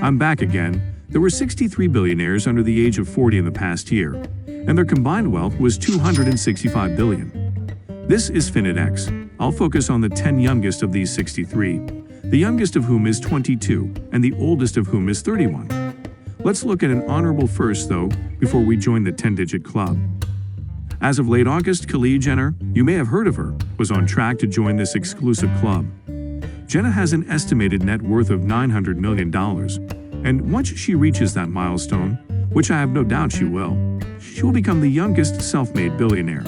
I'm back again. There were 63 billionaires under the age of 40 in the past year, and their combined wealth was $265 billion. This is Finitex. I'll focus on the 10 youngest of these 63, the youngest of whom is 22, and the oldest of whom is 31. Let's look at an honorable first, though, before we join the 10-digit club. As of late August, Kylie Jenner, you may have heard of her, was on track to join this exclusive club. Jenner has an estimated net worth of $900 million, and once she reaches that milestone, which I have no doubt she will become the youngest self-made billionaire.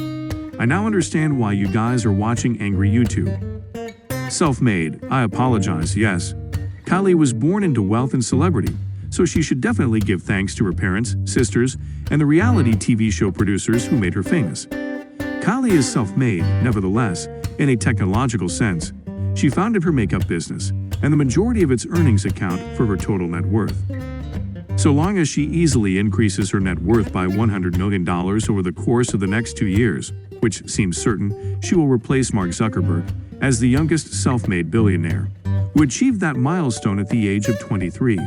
I now understand why you guys are watching Angry YouTube. Self-made, I apologize, yes. Kylie was born into wealth and celebrity, so she should definitely give thanks to her parents, sisters, and the reality TV show producers who made her famous. Kylie is self-made, nevertheless, in a technological sense. She founded her makeup business, and the majority of its earnings account for her total net worth. So long as she easily increases her net worth by $100 million over the course of the next 2 years, which seems certain, she will replace Mark Zuckerberg as the youngest self-made billionaire, who achieved that milestone at the age of 23.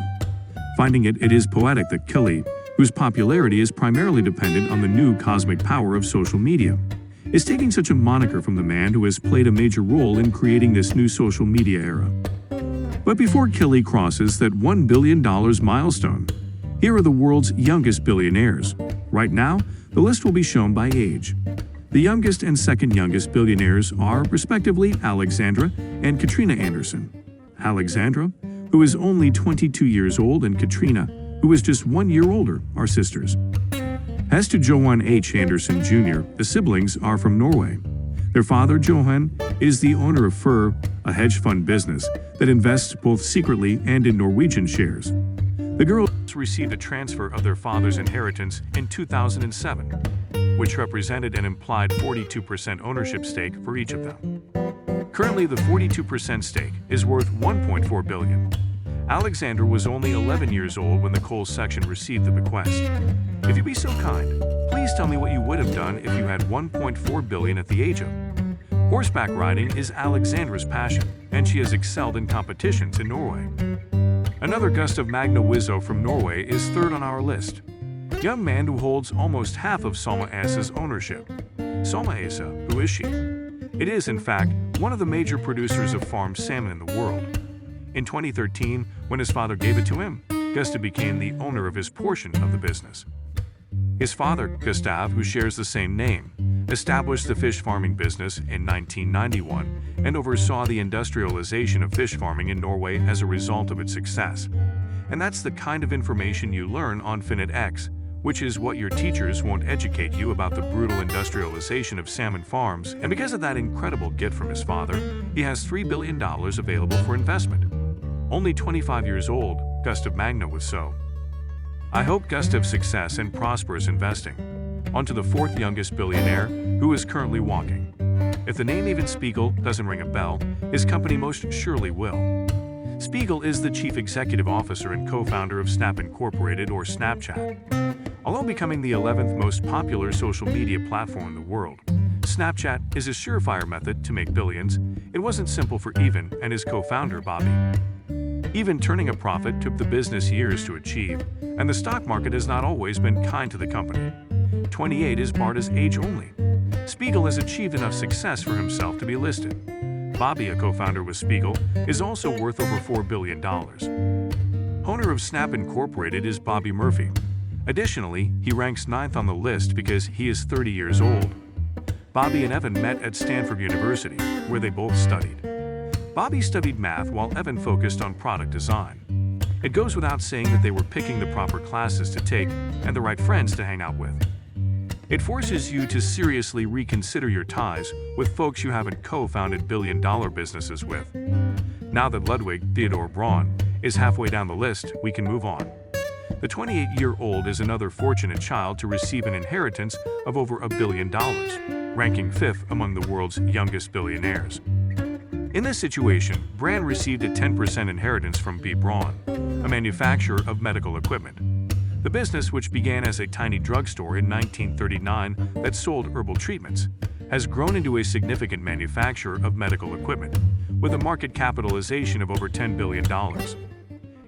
Finding it is poetic that Kylie, whose popularity is primarily dependent on the new cosmic power of social media, is taking such a moniker from the man who has played a major role in creating this new social media era. But before Kylie crosses that $1 billion milestone, here are the world's youngest billionaires. Right now, the list will be shown by age. The youngest and second youngest billionaires are, respectively, Alexandra and Katrina Anderson. Alexandra, who is only 22 years old, and Katrina, who is just 1 year older, are sisters. As to Johan H. Anderson Jr., the siblings are from Norway. Their father, Johan, is the owner of Fur, a hedge fund business that invests both secretly and in Norwegian shares. The girls received a transfer of their father's inheritance in 2007, which represented an implied 42% ownership stake for each of them. Currently, the 42% stake is worth $1.4 billion. Alexander was only 11 years old when the coal section received the bequest. If you'd be so kind, please tell me what you would have done if you had $1.4 billion at the age of. Horseback riding is Alexandra's passion, and she has excelled in competitions in Norway. Another Gustav Magna Wizzo from Norway is third on our list. Young man who holds almost half of Salma Asa's ownership. Salma Asa, who is she? It is, in fact, one of the major producers of farmed salmon in the world. In 2013, when his father gave it to him, Gustav became the owner of his portion of the business. His father, Gustav, who shares the same name, established the fish farming business in 1991 and oversaw the industrialization of fish farming in Norway as a result of its success. And that's the kind of information you learn on Finitex, which is what your teachers won't educate you about the brutal industrialization of salmon farms. And because of that incredible gift from his father, he has $3 billion available for investment. Only 25 years old, Gustav Magna was so. I hope Gustav's success and prosperous investing. On to the fourth youngest billionaire, who is currently walking. If the name even Spiegel doesn't ring a bell, his company most surely will. Spiegel is the chief executive officer and co-founder of Snap Incorporated, or Snapchat. Although becoming the 11th most popular social media platform in the world, Snapchat is a surefire method to make billions. It wasn't simple for Evan and his co-founder Bobby. Even turning a profit took the business years to achieve, and the stock market has not always been kind to the company. 28 is barred as age only. Spiegel has achieved enough success for himself to be listed. Bobby, a co-founder with Spiegel, is also worth over $4 billion. Owner of Snap Incorporated is Bobby Murphy. Additionally, he ranks 9th on the list because he is 30 years old. Bobby and Evan met at Stanford University, where they both studied. Bobby studied math while Evan focused on product design. It goes without saying that they were picking the proper classes to take and the right friends to hang out with. It forces you to seriously reconsider your ties with folks you haven't co-founded billion-dollar businesses with. Now that Ludwig Theodore Braun is halfway down the list, we can move on. The 28-year-old is another fortunate child to receive an inheritance of over $1 billion, ranking 5th among the world's youngest billionaires. In this situation, Braun received a 10% inheritance from B. Braun, a manufacturer of medical equipment. The business, which began as a tiny drugstore in 1939 that sold herbal treatments, has grown into a significant manufacturer of medical equipment, with a market capitalization of over $10 billion.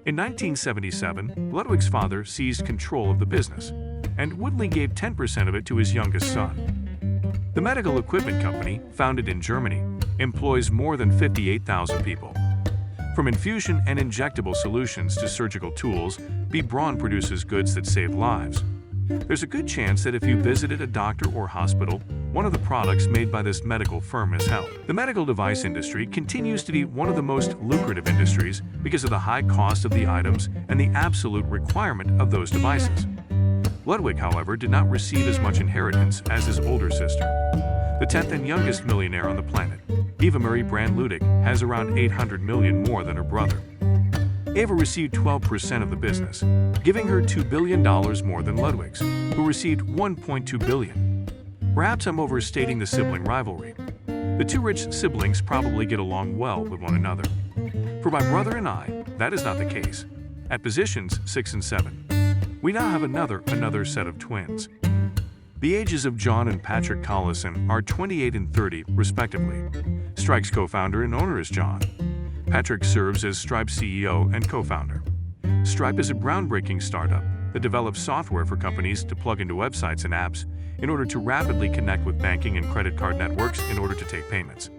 In 1977, Ludwig's father seized control of the business, and Woodley gave 10% of it to his youngest son. The medical equipment company, founded in Germany, employs more than 58,000 people. From infusion and injectable solutions to surgical tools, B. Braun produces goods that save lives. There's a good chance that if you visited a doctor or hospital, one of the products made by this medical firm is held. The medical device industry continues to be one of the most lucrative industries because of the high cost of the items and the absolute requirement of those devices. Ludwig, however, did not receive as much inheritance as his older sister. The 10th and youngest millionaire on the planet, Eva Marie Brand-Ludig, has around $800 million more than her brother. Eva received 12% of the business, giving her $2 billion more than Ludwig's, who received $1.2 billion. Perhaps I'm overstating the sibling rivalry. The two rich siblings probably get along well with one another. For my brother and I, that is not the case. At positions 6 and 7, we now have another set of twins. The ages of John and Patrick Collison are 28 and 30, respectively. Stripe's co-founder and owner is John. Patrick serves as Stripe's CEO and co-founder. Stripe is a groundbreaking startup that develops software for companies to plug into websites and apps in order to rapidly connect with banking and credit card networks in order to take payments.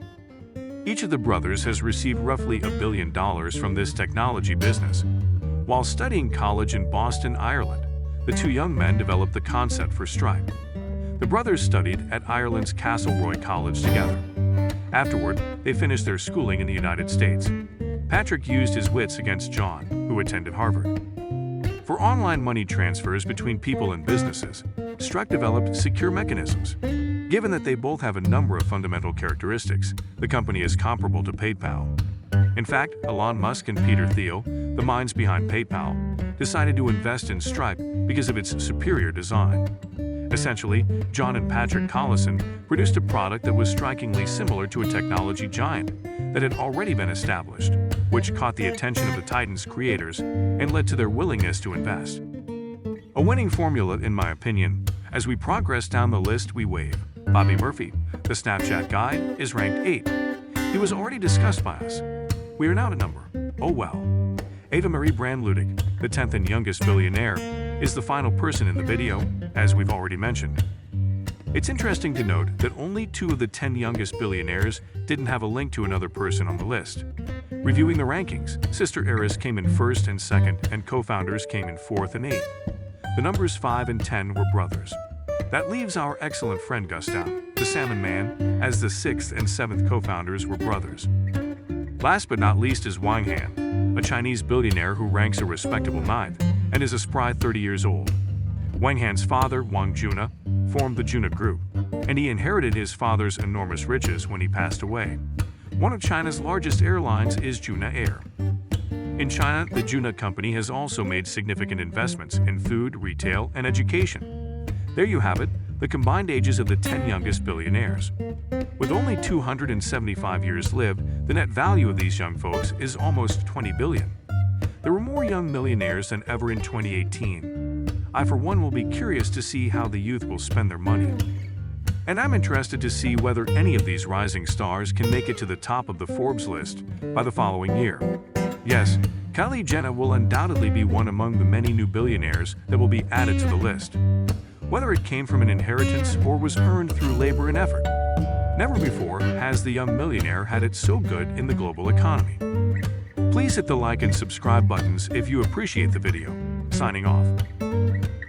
Each of the brothers has received roughly $1 billion from this technology business. While studying college in Boston, Ireland, the two young men developed the concept for Stripe. The brothers studied at Ireland's Castleroy College together. Afterward, they finished their schooling in the United States. Patrick used his wits against John, who attended Harvard. For online money transfers between people and businesses, Stripe developed secure mechanisms. Given that they both have a number of fundamental characteristics, the company is comparable to PayPal. In fact, Elon Musk and Peter Thiel, the minds behind PayPal, decided to invest in Stripe because of its superior design. Essentially, John and Patrick Collison produced a product that was strikingly similar to a technology giant that had already been established, which caught the attention of the Titan's creators and led to their willingness to invest. A winning formula, in my opinion. As we progress down the list, we wave. Bobby Murphy, the Snapchat guy, is ranked 8. He was already discussed by us. We are now at number. Oh well. Eva Marie Brand-Ludig, the 10th and youngest billionaire, is the final person in the video, as we've already mentioned. It's interesting to note that only 2 of the 10 youngest billionaires didn't have a link to another person on the list. Reviewing the rankings, Sister Eris came in 1st and 2nd, and co-founders came in 4th and 8th. The numbers 5 and 10 were brothers. That leaves our excellent friend Gustav, the Salmon Man, as the 6th and 7th co-founders were brothers. Last but not least is Wang Han, a Chinese billionaire who ranks a respectable 9th and is a spry 30 years old. Wang Han's father, Wang Juna, formed the Juna Group, and he inherited his father's enormous riches when he passed away. One of China's largest airlines is Juna Air. In China, the Juna company has also made significant investments in food, retail, and education. There you have it, the combined ages of the 10 youngest billionaires. With only 275 years lived, the net value of these young folks is almost $20 billion. There were more young millionaires than ever in 2018. I, for one, will be curious to see how the youth will spend their money. And I'm interested to see whether any of these rising stars can make it to the top of the Forbes list by the following year. Yes, Kylie Jenner will undoubtedly be one among the many new billionaires that will be added to the list. Whether it came from an inheritance or was earned through labor and effort. Never before has the young millionaire had it so good in the global economy. Please hit the like and subscribe buttons if you appreciate the video. Signing off.